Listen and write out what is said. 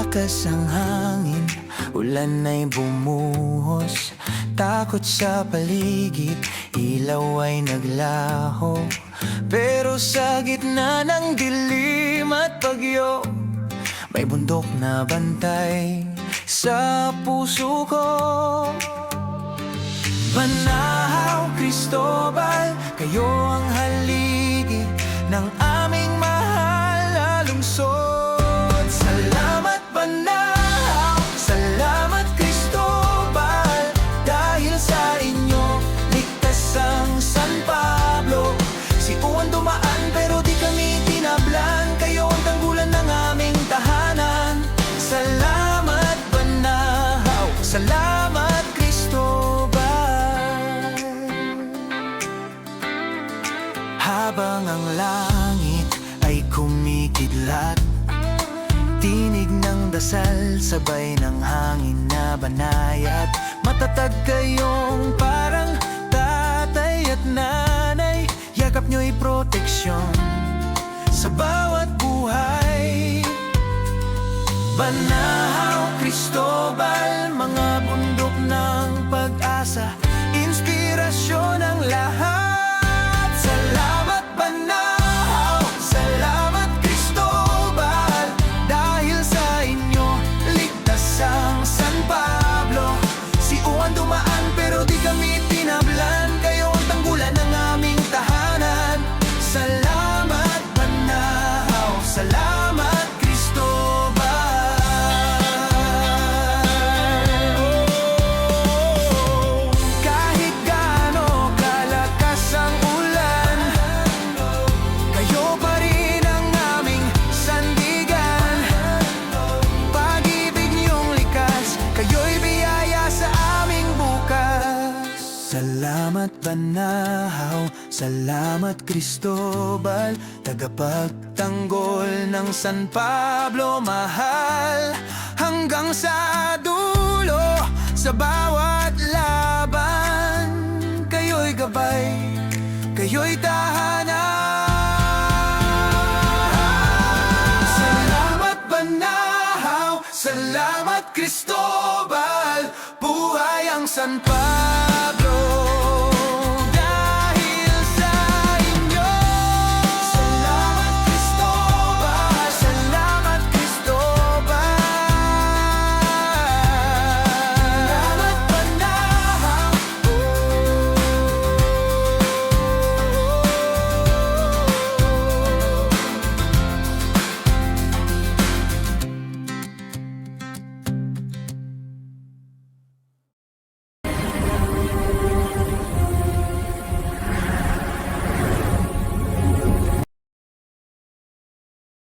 Lakas ang hangin, ulan ay bumuhos. Takot sa paligid, ilaw ay naglaho. Pero sa gitna ng dilim at bagyo, may bundok na bantay sa puso ko. Banahaw, Cristobal, kayo ang haligi ng aming mahal na lungsod. Salamat Banahaw, salamat Cristobal, dahil sa inyo ligtas ang San Pablo. Si Juan dumaan pero di kami tinablan, kayo ang tanggulan ng aming tahanan. Salamat Banahaw, salamat Cristobal. Habang ang langit ay kumikidlat, tinig ng dasal sabay ng hangin na banayad. Matatag kayong parang tatay at nanay, yakap nyo'y proteksyon sa bawat buhay. Banahaw, Cristobal, mga bundok ng pag-asa, inspirasyon ng lahat. Salamat Banahaw, salamat Cristobal, dahil sa inyo ligtas ang San Pablo. Si Juan dumaan pero di kami tinablan, kayo ang tanggulan ng aming tahanan. Salamat Banahaw, salamat Cristobal. Kahit gaano kalakas ang ulan, kayo pa rin ang aming sandigan. Pag-ibig niyong likas, kayo'y biyaya sa aming bukas. Salamat Banahaw, salamat Cristobal, tagapagtanggol ng San Pablo mahal. Hanggang sa dulo, sa bawat laban, kayo'y gabay, kayo'y tahanan. Salamat Banahaw, salamat Cristobal, buhay ang San Pablo.